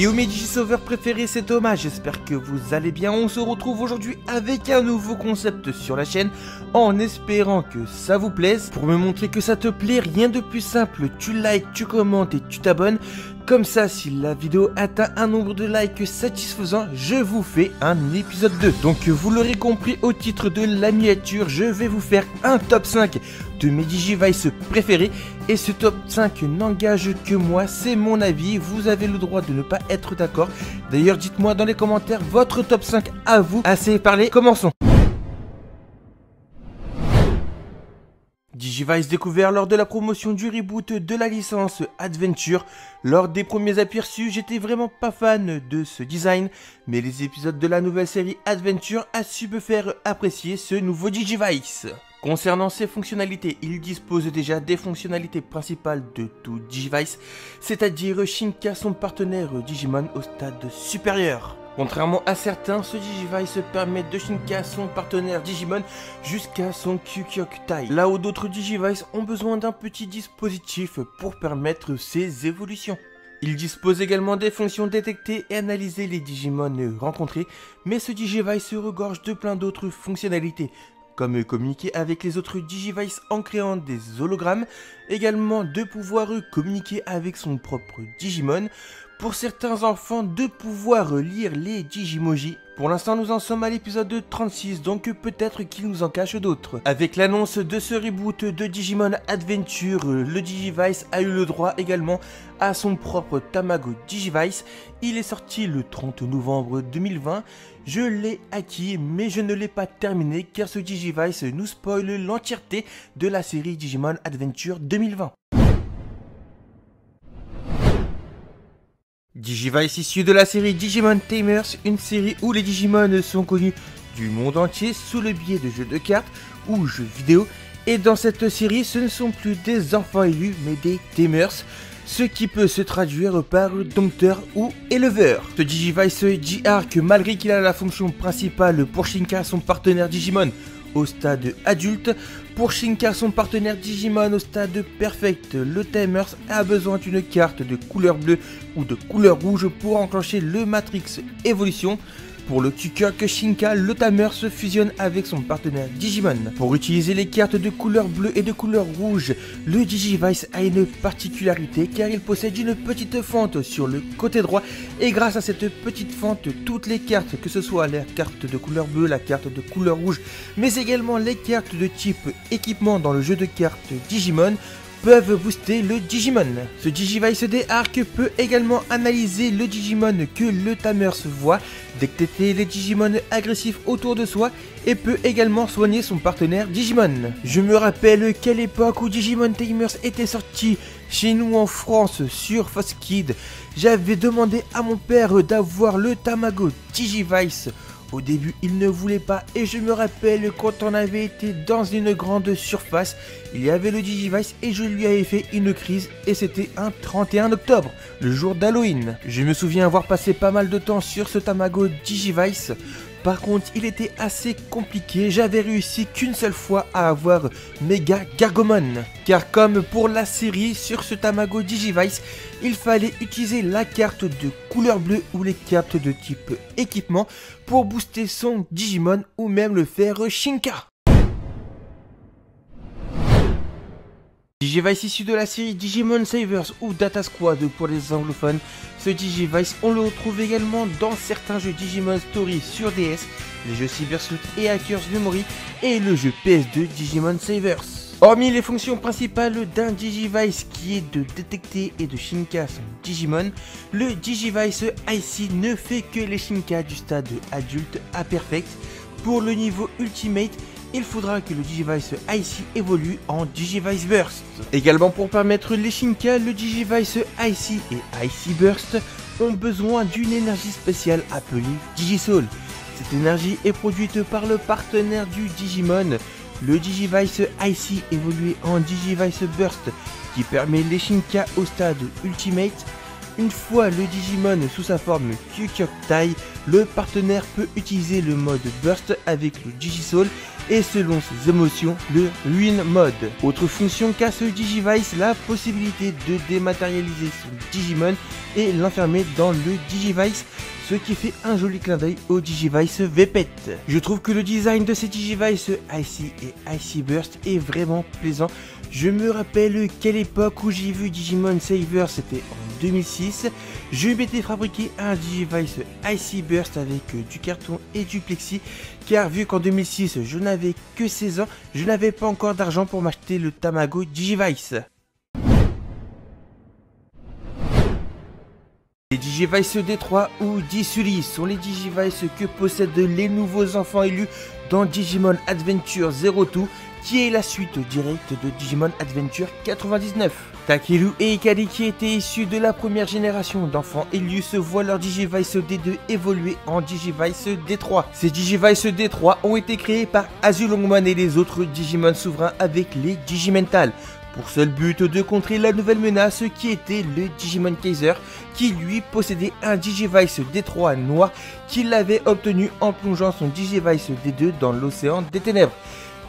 Et aux mes Digisauveurs préférés, c'est Thomas, j'espère que vous allez bien. On se retrouve aujourd'hui avec un nouveau concept sur la chaîne, en espérant que ça vous plaise. Pour me montrer que ça te plaît, rien de plus simple, tu likes, tu commentes et tu t'abonnes. Comme ça, si la vidéo atteint un nombre de likes satisfaisant, je vous fais un épisode 2. Donc vous l'aurez compris au titre de la miniature, je vais vous faire un top 5 de mes Digivice préférés. Et ce top 5 n'engage que moi, c'est mon avis, vous avez le droit de ne pas être d'accord. D'ailleurs, dites-moi dans les commentaires votre top 5 à vous. Assez parlé, commençons. Digivice découvert lors de la promotion du reboot de la licence Adventure. Lors des premiers aperçus, j'étais vraiment pas fan de ce design, mais les épisodes de la nouvelle série Adventure a su me faire apprécier ce nouveau Digivice. Concernant ses fonctionnalités, il dispose déjà des fonctionnalités principales de tout Digivice, c'est-à-dire Shinka, son partenaire Digimon au stade supérieur. Contrairement à certains, ce Digivice permet de Shinka son partenaire Digimon jusqu'à son Kyukyok-Tai. Là où d'autres Digivice ont besoin d'un petit dispositif pour permettre ces évolutions. Il dispose également des fonctions détecter et analyser les Digimon rencontrés, mais ce Digivice se regorge de plein d'autres fonctionnalités, comme communiquer avec les autres Digivice en créant des hologrammes, également de pouvoir communiquer avec son propre Digimon, pour certains enfants de pouvoir lire les Digimoji. Pour l'instant nous en sommes à l'épisode 36, donc peut-être qu'il nous en cache d'autres. Avec l'annonce de ce reboot de Digimon Adventure, le Digivice a eu le droit également à son propre Tamago Digivice. Il est sorti le 30 novembre 2020. Je l'ai acquis mais je ne l'ai pas terminé car ce Digivice nous spoile l'entièreté de la série Digimon Adventure 2020. Digivice issu de la série Digimon Tamers, une série où les Digimon sont connus du monde entier sous le biais de jeux de cartes ou jeux vidéo. Et dans cette série, ce ne sont plus des enfants élus mais des Tamers, ce qui peut se traduire par dompteur ou éleveur. Ce Digivice G-Arc, malgré qu'il a la fonction principale pour Shinka, son partenaire Digimon, au stade adulte, pour Shinka, son partenaire Digimon au stade perfect, le Tamers a besoin d'une carte de couleur bleue ou de couleur rouge pour enclencher le Matrix Evolution. Pour le Kyukyok Shinka, le Tamers se fusionne avec son partenaire Digimon. Pour utiliser les cartes de couleur bleue et de couleur rouge, le Digivice a une particularité car il possède une petite fente sur le côté droit et grâce à cette petite fente, toutes les cartes, que ce soit la carte de couleur bleue, la carte de couleur rouge, mais également les cartes de type équipement dans le jeu de cartes Digimon, peuvent booster le Digimon. Ce Digivice D-Arc peut également analyser le Digimon que le Tamers voit, détecter les Digimon agressifs autour de soi et peut également soigner son partenaire Digimon. Je me rappelle qu'à l'époque où Digimon Tamers était sorti chez nous en France sur Fox Kids, j'avais demandé à mon père d'avoir le Tamago Digivice. Au début, il ne voulait pas et je me rappelle quand on avait été dans une grande surface, il y avait le Digivice et je lui avais fait une crise et c'était un 31 octobre, le jour d'Halloween. Je me souviens avoir passé pas mal de temps sur ce Tamago Digivice. Par contre, il était assez compliqué, j'avais réussi qu'une seule fois à avoir Mega Gargomon. Car comme pour la série, sur ce Tamago Digivice, il fallait utiliser la carte de couleur bleue ou les cartes de type équipement pour booster son Digimon ou même le faire Shinka. Digivice issu de la série Digimon Savers ou Data Squad pour les anglophones, ce Digivice on le retrouve également dans certains jeux Digimon Story sur DS, les jeux Cyber Sleuth et Hackers Memory et le jeu PS2 Digimon Savers. Hormis les fonctions principales d'un Digivice qui est de détecter et de Shinka son Digimon, le Digivice IC ne fait que les Shinka du stade adulte à perfect. Pour le niveau Ultimate, il faudra que le Digivice IC évolue en Digivice Burst. Également pour permettre les Shinka, le Digivice IC et IC Burst ont besoin d'une énergie spéciale appelée Digisoul. Cette énergie est produite par le partenaire du Digimon, le Digivice IC évolué en Digivice Burst qui permet les Shinka au stade Ultimate. Une fois le Digimon sous sa forme Kyukyok-Tai, le partenaire peut utiliser le mode Burst avec le Digisoul et selon ses émotions, le Ruin Mode. Autre fonction qu'a ce Digivice, la possibilité de dématérialiser son Digimon et l'enfermer dans le Digivice, ce qui fait un joli clin d'œil au Digivice V-Pet. Je trouve que le design de ces Digivice Icy et Icy Burst est vraiment plaisant. Je me rappelle qu'à l'époque où j'ai vu Digimon Saver, c'était en 2006, je m'étais fabriqué un Digivice Icy Burst avec du carton et du plexi, car vu qu'en 2006 je n'avais que 16 ans, je n'avais pas encore d'argent pour m'acheter le Tamago Digivice. Les Digivice D3 ou Disuli sont les Digivice que possèdent les nouveaux enfants élus dans Digimon Adventure 02, qui est la suite directe de Digimon Adventure 99. Takeru et Ikari, qui étaient issus de la première génération d'enfants élus, se voient leur Digivice D2 évoluer en Digivice D3. Ces Digivice D3 ont été créés par Azulongmon et les autres Digimon souverains avec les Digimental, pour seul but de contrer la nouvelle menace qui était le Digimon Kaiser, qui lui possédait un Digivice D3 noir qu'il avait obtenu en plongeant son Digivice D2 dans l'océan des ténèbres.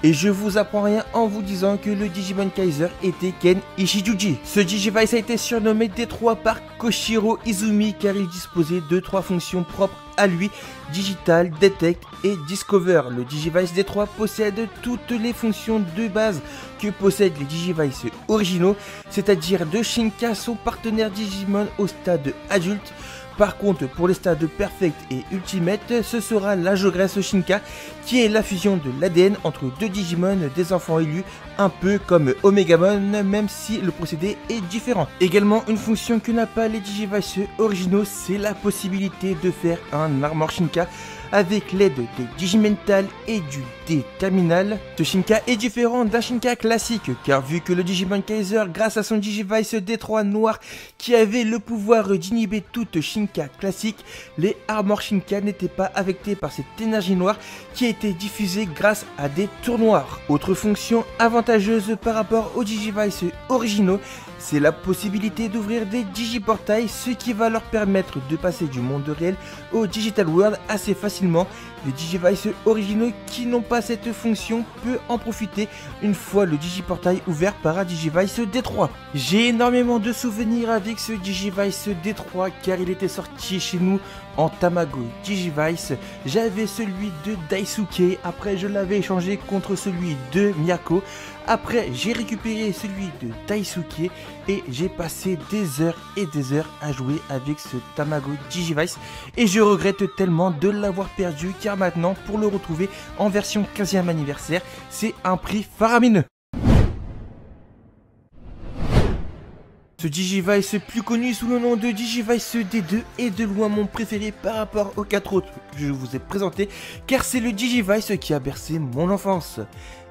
Et je vous apprends rien en vous disant que le Digimon Kaiser était Ken Ishijuji. Ce Digivice a été surnommé D3 par Koshiro Izumi car il disposait de 3 fonctions propres à lui: Digital, Detect et Discover. Le Digivice D3 possède toutes les fonctions de base que possèdent les Digivice originaux, c'est-à-dire de Shinka, son partenaire Digimon au stade adulte. Par contre, pour les stades Perfect et Ultimate, ce sera la Jogress Shinka, qui est la fusion de l'ADN entre deux Digimon des enfants élus, un peu comme Omegamon, même si le procédé est différent. Également, une fonction que n'a pas les Digivice originaux, c'est la possibilité de faire un Armor Shinka avec l'aide de Digimental et du D-Terminal. Ce Shinka est différent d'un Shinka classique, car vu que le Digimon Kaiser, grâce à son Digivice D3 noir qui avait le pouvoir d'inhiber toute Shinka classique, les Armor Shinka n'étaient pas affectés par cette énergie noire qui a été diffusée grâce à des tours noirs. Autre fonction avantageuse par rapport aux Digivice originaux, c'est la possibilité d'ouvrir des digiportails, ce qui va leur permettre de passer du monde réel au Digital World assez facilement. Les Digivice originaux qui n'ont pas cette fonction peuvent en profiter une fois le digiportail ouvert par un Digivice D3. J'ai énormément de souvenirs avec ce Digivice D3 car il était sorti chez nous en Tamago Digivice. J'avais celui de Daisuke, après je l'avais échangé contre celui de Miyako. Après, j'ai récupéré celui de Daisuke et j'ai passé des heures et des heures à jouer avec ce Tamago Digivice. Et je regrette tellement de l'avoir perdu car maintenant, pour le retrouver en version 15e anniversaire, c'est un prix faramineux. Ce Digivice, plus connu sous le nom de Digivice D2, est de loin mon préféré par rapport aux 4 autres que je vous ai présentés, car c'est le Digivice qui a bercé mon enfance.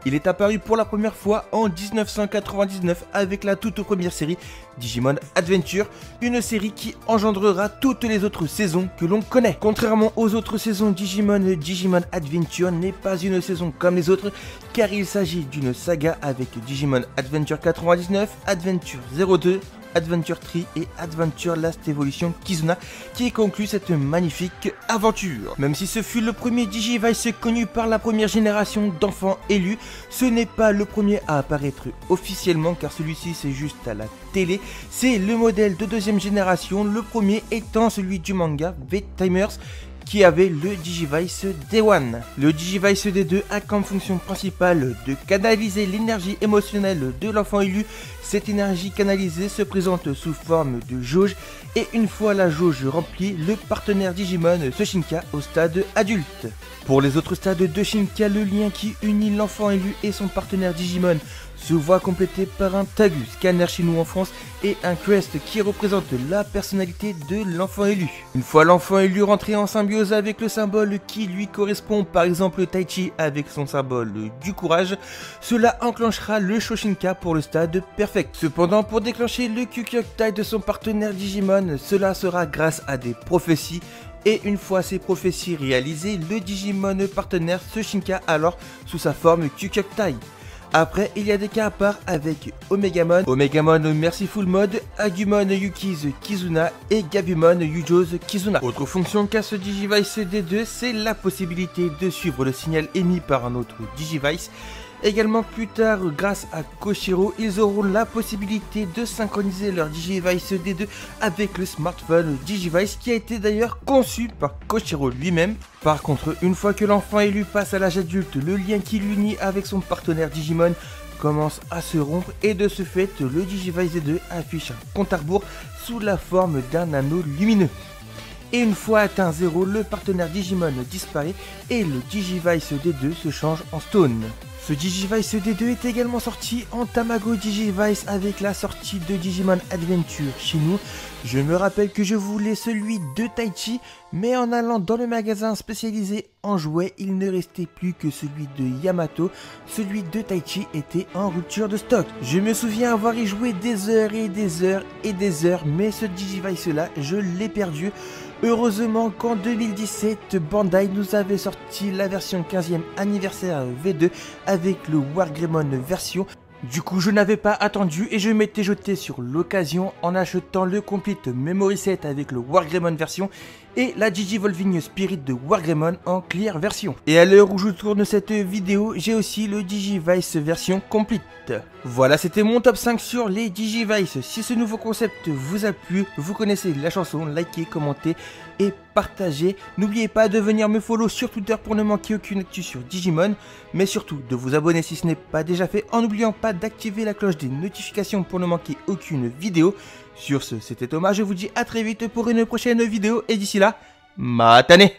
Il est apparu pour la première fois en 1999 avec la toute première série Digimon Adventure, une série qui engendrera toutes les autres saisons que l'on connaît. Contrairement aux autres saisons Digimon, Digimon Adventure n'est pas une saison comme les autres, car il s'agit d'une saga avec Digimon Adventure 99, Adventure 02, Adventure 3 et Adventure Last Evolution Kizuna qui conclut cette magnifique aventure. Même si ce fut le premier Digivice connu par la première génération d'enfants élus, ce n'est pas le premier à apparaître officiellement car celui-ci c'est juste à la télé. C'est le modèle de deuxième génération, le premier étant celui du manga V-Timers qui avait le Digivice D1. Le Digivice D2 a comme fonction principale de canaliser l'énergie émotionnelle de l'enfant élu. Cette énergie canalisée se présente sous forme de jauge et une fois la jauge remplie, le partenaire Digimon se Shinka au stade adulte. Pour les autres stades de Shinka, le lien qui unit l'enfant élu et son partenaire Digimon se voit complété par un Tagu, scanner chez nous en France, et un Crest qui représente la personnalité de l'enfant élu. Une fois l'enfant élu rentré en symbiose avec le symbole qui lui correspond, par exemple Taichi avec son symbole du courage, cela enclenchera le Shoshinka pour le stade perfect. Cependant, pour déclencher le Kyukyoktai de son partenaire Digimon, cela sera grâce à des prophéties. Et une fois ces prophéties réalisées, le Digimon partenaire se Shinka alors sous sa forme Kyukyoktai. Après, il y a des cas à part avec Omegamon, Omegamon Merciful Mode, Agumon Yuki's Kizuna et Gabumon Yujo's Kizuna. Autre fonction qu'a ce Digivice D2, c'est la possibilité de suivre le signal émis par un autre Digivice. Également plus tard, grâce à Koshiro, ils auront la possibilité de synchroniser leur Digivice D2 avec le smartphone Digivice qui a été d'ailleurs conçu par Koshiro lui-même. Par contre, une fois que l'enfant élu passe à l'âge adulte, le lien qui l'unit avec son partenaire Digimon commence à se rompre et de ce fait, le Digivice D2 affiche un compte à rebours sous la forme d'un anneau lumineux. Et une fois atteint 0, le partenaire Digimon disparaît et le Digivice D2 se change en Stone. Ce Digivice D2 est également sorti en Tamago Digivice avec la sortie de Digimon Adventure chez nous. Je me rappelle que je voulais celui de Taichi, mais en allant dans le magasin spécialisé en jouets, il ne restait plus que celui de Yamato. Celui de Taichi était en rupture de stock. Je me souviens avoir y joué des heures et des heures et des heures, mais ce Digivice là, je l'ai perdu. Heureusement qu'en 2017, Bandai nous avait sorti la version 15e anniversaire V2 avec le Wargreymon version. Du coup, je n'avais pas attendu et je m'étais jeté sur l'occasion en achetant le Complete Memory Set avec le Wargreymon version et la Digivolving Spirit de Wargreymon en clear version. Et à l'heure où je tourne cette vidéo, j'ai aussi le Digivice version complete. Voilà, c'était mon top 5 sur les Digivice. Si ce nouveau concept vous a plu, vous connaissez la chanson, likez, commentez et partagez. N'oubliez pas de venir me follow sur Twitter pour ne manquer aucune actu sur Digimon, mais surtout de vous abonner si ce n'est pas déjà fait, en n'oubliant pas d'activer la cloche des notifications pour ne manquer aucune vidéo. Sur ce, c'était Thomas, je vous dis à très vite pour une prochaine vidéo et d'ici là, matane!